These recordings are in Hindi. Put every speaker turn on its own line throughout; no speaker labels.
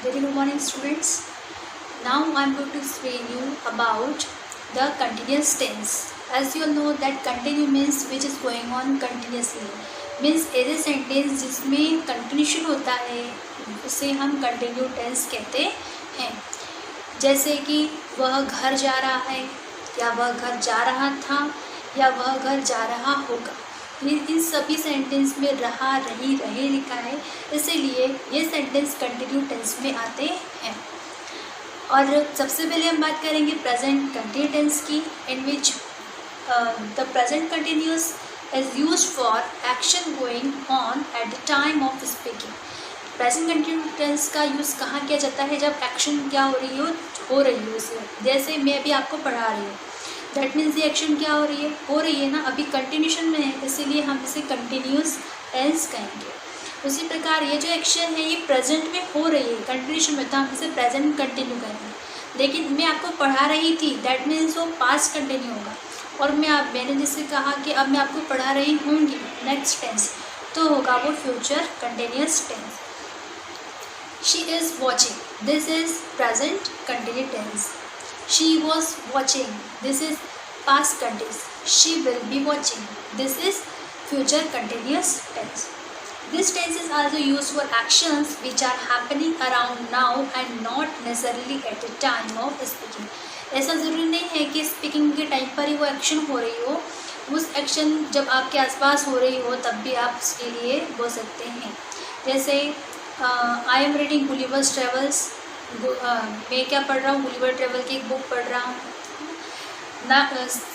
Very good morning, students. Now I am going to explain you about the continuous tense. As you all know that continue means which is going on continuously. Means ऐसे सेंटेंस जिसमें कंटिन्यूशन होता है उसे हम कंटिन्यू टेंस कहते हैं. जैसे कि वह घर जा रहा है, या वह घर जा रहा था, या वह घर जा रहा होगा. इन सभी सेंटेंस में रहा, रही, रहे लिखा है, इसीलिए ये सेंटेंस कंटिन्यू टेंस में आते हैं. और सबसे पहले हम बात करेंगे प्रेजेंट कंटिन्यू टेंस की, in which the present continuous is used for action going on at the time of speaking. Present continue tense का यूज़ कहाँ किया जाता है? जब एक्शन क्या हो रही हो उसे. जैसे मैं अभी आपको पढ़ा रही हूँ, दैट मीन्स ये एक्शन क्या हो रही है ना, अभी कंटिन्यूशन में है, इसीलिए हम इसे कंटिन्यूस टेंस कहेंगे. उसी प्रकार ये जो एक्शन है ये प्रेजेंट में हो रही है, कंटिन्यूशन में, तो हम इसे प्रेजेंट कंटिन्यू कहेंगे. लेकिन मैं आपको पढ़ा रही थी, दैट मीन्स वो पास्ट कंटिन्यू होगा. और मैंने जैसे कहा कि अब मैं आपको पढ़ा रही होंगी, नेक्स्ट टेंस, तो होगा वो future continuous tense. She is watching, this is present continue tense. She was watching, this is past continuous. She will be watching, this is future continuous tense. This tense is also used for actions which are happening around now and not necessarily at the time of speaking. ऐसा ज़रूरी नहीं है कि स्पीकिंग के टाइम पर ही वो एक्शन हो रही हो. उस एक्शन जब आपके आसपास हो रही हो तब भी आप उसके लिए बोल सकते हैं. जैसे I am reading Gulliver's travels, मैं क्या पढ़ रहा हूँ? गुलिवर ट्रेवल की एक बुक पढ़ रहा हूँ.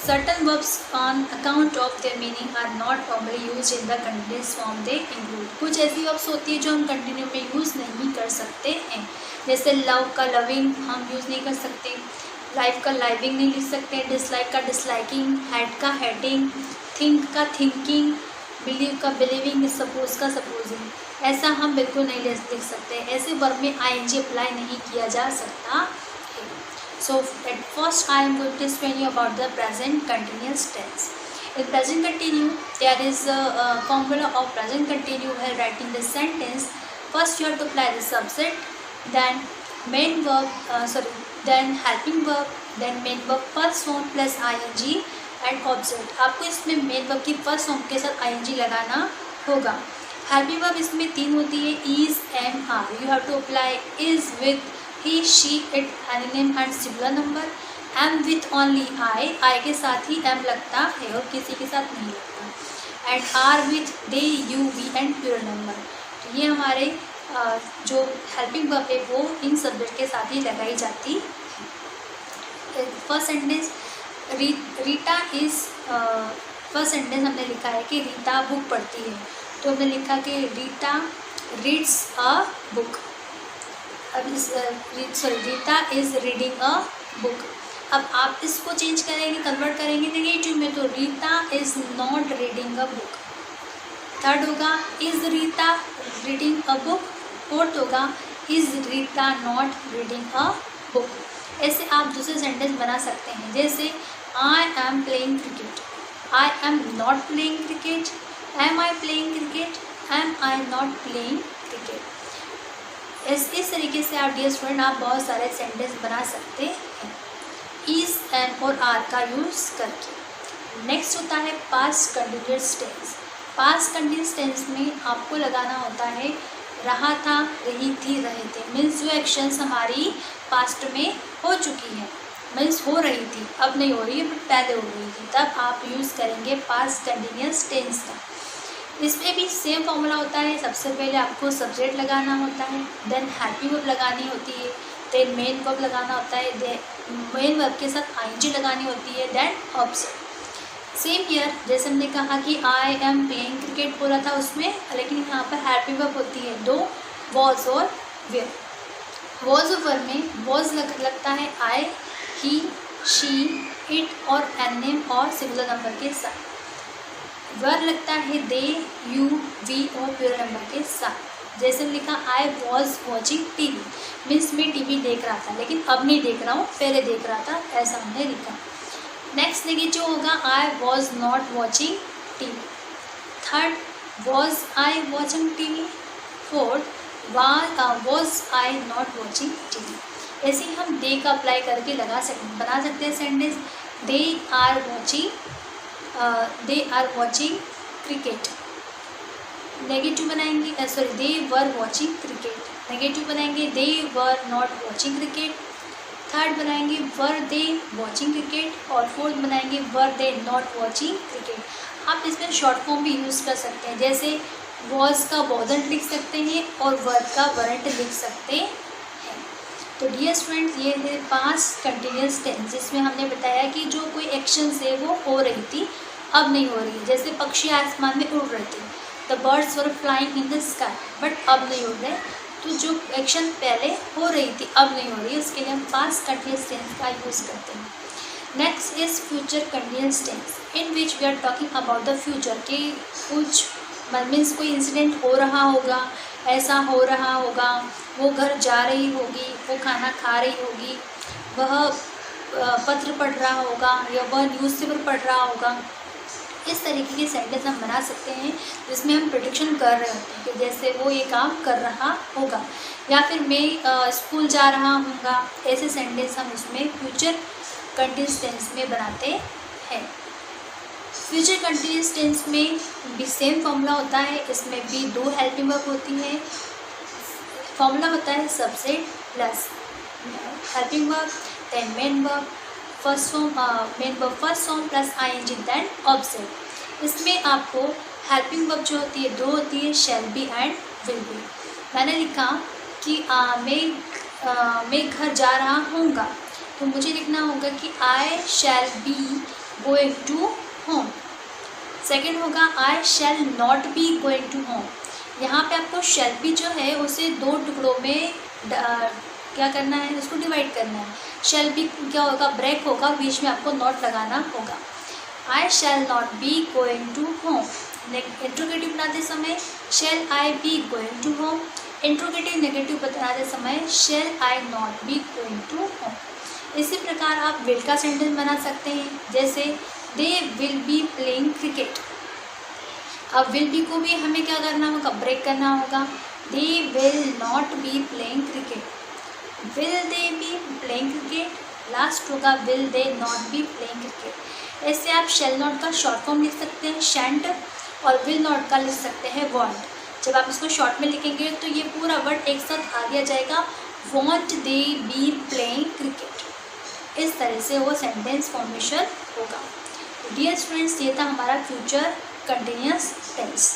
Certain verbs on account of their meaning are not normally use in the continuous form. They include, कुछ ऐसी वर्ब्स होती है जो हम कंटिन्यू में यूज़ नहीं कर सकते हैं. जैसे लव का लविंग हम यूज़ नहीं कर सकते, लाइफ का लाइविंग नहीं लिख सकते, डिसलाइक का डिसलाइकिंग, हेड का हेडिंग, थिंक का थिंकिंग, बिलीव का बिलीविंग, सपोज का सपोजिंग. ऐसा हम बिल्कुल नहीं लिख सकते. ऐसे वर्ब में आईएनजी अप्लाई नहीं किया जा सकता. So at first I am going to explain you about the present continuous tense. In present continue there is formula of present continue when writing the sentence. First you have to apply the subject, then main verb, then helping verb, then main verb first form plus ING and object. आपको इसमें मेन वर्ब की फर्स्ट फॉर्म के साथ आईएनजी लगाना होगा. हेल्पिंग वर्ब इसमें 3 होती है, is, am, are. You have to apply is with he, she, it, any name and singular number. Am with only I के साथ ही एम लगता है और किसी के साथ नहीं लगता. And are with they, you, we and pure number. तो ये हमारे जो हेल्पिंग वर्ब है वो इन सब्जेक्ट के साथ ही लगाई जाती है. First sentence Rita is, first sentence हमने लिखा है कि रीता बुक पढ़ती है, तो हमने लिखा कि रीटा रीड्स अ बुक. अब Rita is reading a book. अब आप इसको चेंज करेंगे, कन्वर्ट करेंगे नेगेटिव में, तो Rita is not reading a book. Third होगा is Rita reading a book. Fourth होगा is Rita not reading a book. ऐसे आप दूसरे सेंटेंस बना सकते हैं. जैसे I am playing cricket, I am not playing cricket, am I playing cricket, am I not playing cricket. इस तरीके से आप डियर स्टूडेंट आप बहुत सारे सेंटेंस बना सकते हैं इज, एम और आर का यूज़ करके. नेक्स्ट होता है past continuous tense. Past continuous tense में आपको लगाना होता है रहा था, रही थी, रहे थे. मीन्स जो एक्शंस हमारी पास्ट में हो चुकी है, मीन्स हो रही थी, अब नहीं हो रही है बट पहले हो रही थी, तब आप यूज़ करेंगे पास्ट कंटिन्यूअस टेंस का. इसमें भी सेम फॉर्मूला होता है. सबसे पहले आपको सब्जेक्ट लगाना होता है, देन हेल्पिंग वर्ब लगानी होती है, देन मेन वर्ब लगाना होता है, देन मेन वर्ब के साथ आईएनजी लगानी होती है, देन ऑब्जेक्ट. सेम ईयर जैसे हमने कहा कि आई एम प्लेइंग क्रिकेट बोला था उसमें, लेकिन यहाँ पर हेल्पिंग वर्ब होती है 2, वॉज और वेयर. वॉज और वर्ब में वॉज लगता है आई, ही, शी, इट और एन नेम और सिंगुलर नंबर के साथ. वर्ब लगता है दे, यू, वी और प्योर नंबर के साथ. जैसे लिखा I was watching TV, means मैं टीवी देख रहा था, लेकिन अब नहीं देख रहा हूँ, पहले देख रहा था, ऐसा हमने लिखा. नेक्स्ट नेगेटिव होगा I was not watching TV. Third was I watching TV. Fourth was I not watching TV. ऐसे ही हम दे का अप्लाई करके बना सकते हैं sentence, they are watching cricket. Negative बनाएंगे, they were watching cricket. Negative बनाएंगे, they were not watching cricket. Third बनाएंगे, वर दे वॉचिंग क्रिकेट। और फोर्थ बनाएंगे, were they not watching cricket. आप इसमें शॉर्ट फॉर्म भी यूज़ कर सकते हैं, जैसे वॉज का वॉजंट लिख सकते हैं और वर का वरंट लिख सकते हैं। तो डियर स्टूडेंट्स, ये है पास्ट कंटिन्यूअस टेंस, जिसमें हमने बताया कि जो कोई एक्शन से वो हो रही थी अब नहीं हो रही है। जैसे पक्षी आसमान में उड़ रहे थे, the birds were flying in the sky, but अब नहीं उड़ रहे। तो जो एक्शन पहले हो रही थी अब नहीं हो रही है, उसके लिए हम पास्ट कंटिन्यूअस टेंस का यूज़ करते हैं। Next is future continuous tense, in which we are talking about the future, कि कुछ मीन्स कोई इंसिडेंट हो रहा होगा, ऐसा हो रहा होगा, वो घर जा रही होगी, वो खाना खा रही होगी, वह पत्र पढ़ रहा होगा या वह न्यूज़पेपर पढ़ रहा होगा। इस तरीके के सेंटेंस हम बना सकते हैं जिसमें हम प्रेडिक्शन कर रहे होते हैं कि जैसे वो ये काम कर रहा होगा, या फिर मैं स्कूल जा रहा हूँगा। ऐसे सेंटेंस हम इसमें फ्यूचर कंटिन्यूअस टेंस में बनाते हैं। फ्यूचर कंटिन्यूअस टेंस में भी सेम फॉर्मूला होता है, इसमें भी 2 हेल्पिंग वर्ब होती है। फॉर्मूला होता है subject plus helping verb, then main verb first form plus ING then object. इसमें आपको हेल्पिंग वर्ब जो होती है 2 होती है, shall be and will be. मैंने लिखा कि मैं घर जा रहा हूँगा, तो मुझे लिखना होगा कि I shall be going to home. Second होगा I shall not be going to home. यहाँ पे आपको शैल बी जो है उसे 2 टुकड़ों में क्या करना है, उसको डिवाइड करना है। शैल बी क्या होगा, ब्रेक होगा, बीच में आपको नॉट लगाना होगा। I shall not be going to home. Interrogative बनाते समय shall I be going to home. Interrogative negative बनाते समय shall I not be going to home. इसी प्रकार आप विल का सेंटेंस बना सकते हैं, जैसे they will be playing cricket. अब विल बी को भी हमें क्या करना होगा, ब्रेक करना होगा। They will not be playing cricket. Will they be playing cricket, last होगा will they not be playing cricket. ऐसे आप शैल नॉट का शॉर्ट फॉर्म लिख सकते हैं शैंट, और विल नॉट का लिख सकते हैं वॉन्ट। जब आप इसको शॉर्ट में लिखेंगे तो ये पूरा वर्ड एक साथ आ दिया जाएगा, want they be playing cricket. इस तरह से वो सेंटेंस फॉर्मेशन होगा। डियर स्टूडेंट्स, ये था हमारा फ्यूचर कंटिन्यूअस टेंस।